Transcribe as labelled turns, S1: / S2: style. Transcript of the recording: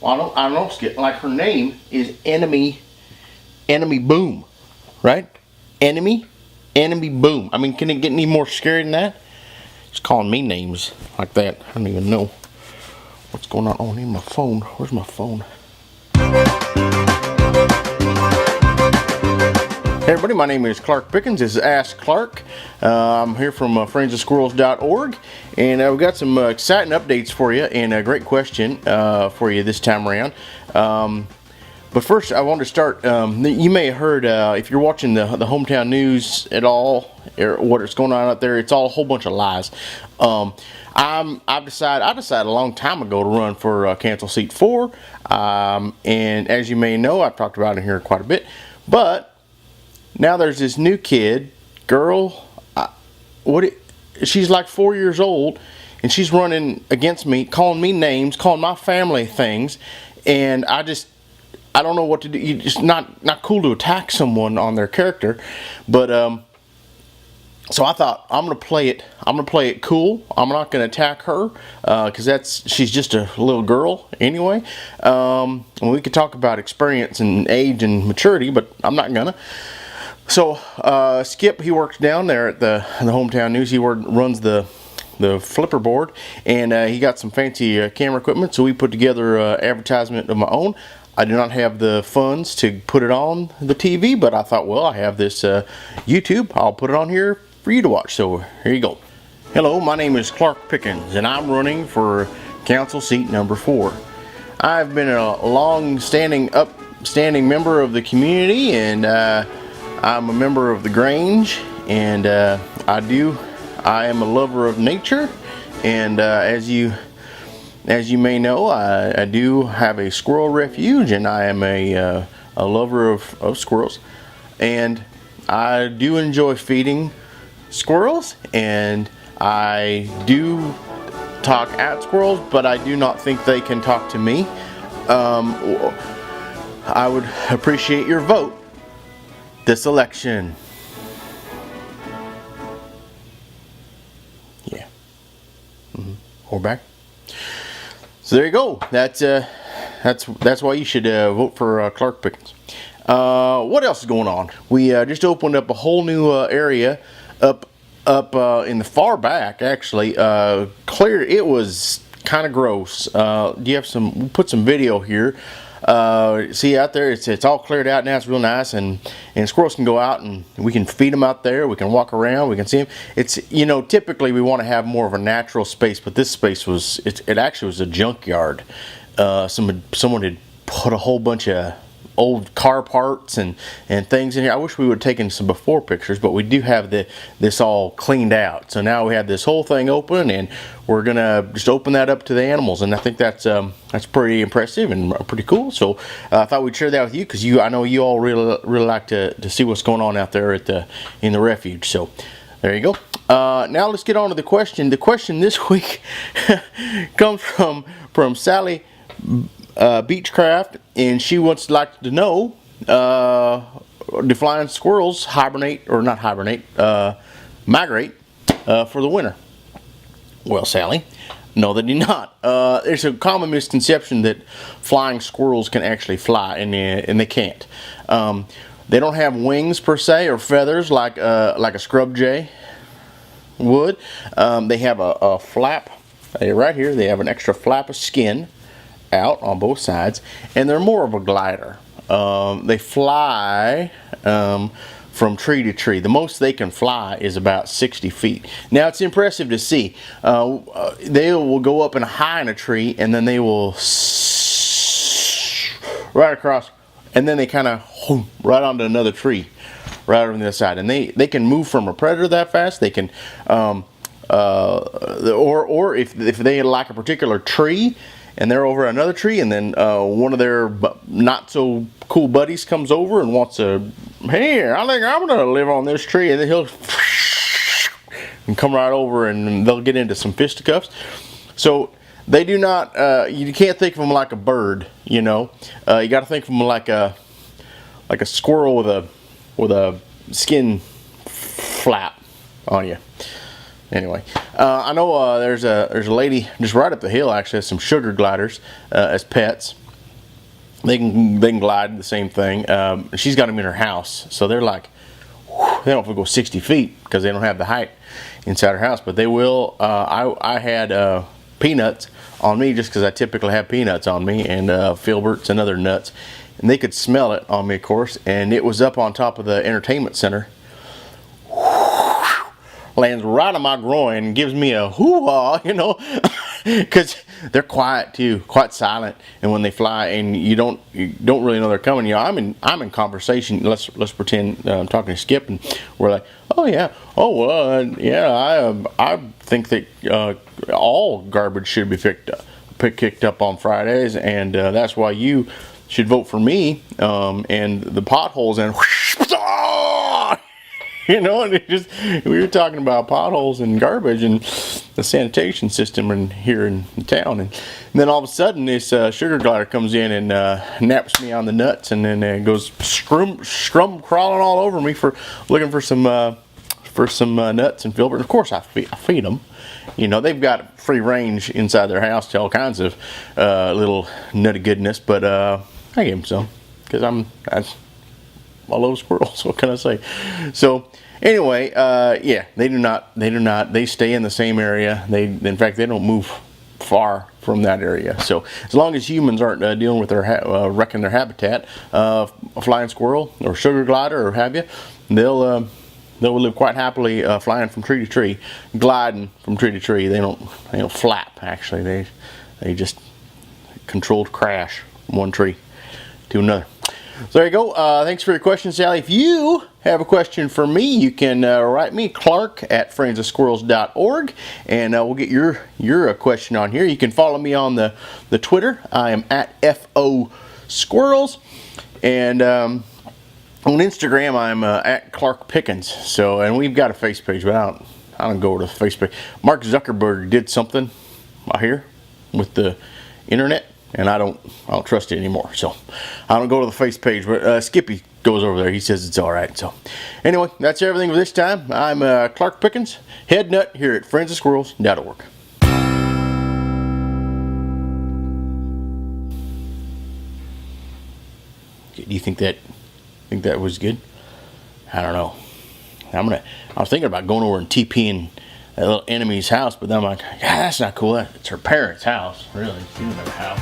S1: Well, I don't skip. Like her name is Enemy Boom, right? Enemy Boom. I mean, can it get any more scary than that? It's calling me names like that. I don't even know what's going on. Oh, I need my phone. Where's my phone? Hey everybody, my name is Clark Pickens. This is Ask Clark. I'm here from friendsofsquirrels.org, and we've got some exciting updates for you and a great question for you this time around. But first, I want to start. You may have heard, if you're watching the hometown news at all, or what's going on out there, it's all a whole bunch of lies. I decided a long time ago to run for Council Seat 4, and as you may know, I've talked about it here quite a bit. But now there's this new girl. She's like 4 years old, and she's running against me, calling me names, calling my family things, and I don't know what to do. It's not cool to attack someone on their character, but so I thought I'm gonna play it cool. I'm not gonna attack her because she's just a little girl anyway. And we could talk about experience and age and maturity, but I'm not gonna. So Skip, he works down there at the hometown news. He runs the flipper board, and he got some fancy camera equipment. So we put together an advertisement of my own. I do not have the funds to put it on the TV, but I thought, well, I have this YouTube. I'll put it on here for you to watch. So here you go. Hello, my name is Clark Pickens, and I'm running for Council Seat number 4. I've been a upstanding member of the community, and I'm a member of the Grange, and I am a lover of nature, and as you may know, I do have a squirrel refuge, and I am a lover of squirrels, and I do enjoy feeding squirrels, and I do talk at squirrels, but I do not think they can talk to me. I would appreciate your vote this election. Yeah. We're back. So there you go. That's why you should vote for Clark Pickens. What else is going on? We just opened up a whole new area up in the far back. Actually, clear. It was kind of gross. Do you have some? We'll put some video here. See out there, it's all cleared out now. It's real nice, and squirrels can go out and we can feed them out there. We can walk around. We can see them. It's, typically we want to have more of a natural space, but this space it actually was a junkyard. Someone had put a whole bunch of old car parts and things in here. I wish we would have taken some before pictures, but we do have this all cleaned out. So now we have this whole thing open, and we're gonna just open that up to the animals, and I think that's pretty impressive and pretty cool. So I thought we'd share that with you because I know you all really like to see what's going on out there in the refuge. So there you go. Now let's get on to the question. The question this week comes from Sally Beechcraft, and she wants to know, do flying squirrels migrate for the winter? Well, Sally, no, they do not. There's a common misconception that flying squirrels can actually fly, and they can't. They don't have wings per se or feathers like a scrub jay would. They have a flap right here. They have an extra flap of skin out on both sides, and they're more of a glider. They fly from tree to tree. The most they can fly is about 60 feet. Now it's impressive to see. They will go up and high in a tree, and then they will right across, and then they kind of right onto another tree right on the other side, and they can move from a predator that fast. They can or if they like a particular tree and they're over another tree, and then one of their not so cool buddies comes over and wants to, hey, I think I'm gonna live on this tree, and then he'll and come right over, and they'll get into some fisticuffs. So they do not. You can't think of them like a bird. You got to think of them like a squirrel with a skin flap on you. Anyway, I know there's a lady just right up the hill actually has some sugar gliders as pets, They can glide the same thing. She's got them in her house, so they're like, they don't have to go 60 feet because they don't have the height inside her house, but they will. I had peanuts on me just because I typically have peanuts on me, and filberts and other nuts, and they could smell it on me, of course, and it was up on top of the entertainment center. Lands right on my groin and gives me a hoo-ha, you know, because they're quiet too, quite silent, and when they fly, and you don't really know they're coming. You know, I'm in conversation. Let's pretend I'm talking to Skip, and we're like, oh yeah, oh well, yeah, I think that all garbage should be kicked up on Fridays, and that's why you should vote for me. And the potholes and. You know, and we were talking about potholes and garbage and the sanitation system here in town, and then all of a sudden this sugar glider comes in and naps me on the nuts, and then goes scrum crawling all over me for looking for some nuts and filbert. Of course, I feed them. You know, they've got free range inside their house to all kinds of little nutty goodness, but I give them some because I love squirrels. What can I say? So anyway, yeah, they stay in the same area. In fact, they don't move far from that area. So as long as humans aren't dealing with their wrecking their habitat, a flying squirrel or sugar glider or have you, they'll live quite happily flying from tree to tree, gliding from tree to tree. They don't flap. Actually, they just controlled crash from one tree to another. So there you go. Thanks for your question, Sally. If you have a question for me, you can write me, Clark at friendsofsquirrels.org, and we'll get your question on here. You can follow me on the Twitter. I am at FO Squirrels, and on Instagram I'm at Clark Pickens. So, and we've got a face page, but I don't go to the face page. Mark Zuckerberg did something out here with the internet, and I don't trust it anymore. So I don't go to the face page, but Skippy goes over there. He says it's all right. So anyway, that's everything for this time. I'm Clark Pickens, head nut here at friendsofsquirrels.org. Do you think that was good? I don't know. I was thinking about going over and TPing that little enemy's house, but then I'm like, yeah, that's not cool. It's her parents' house, really. She doesn't have a house.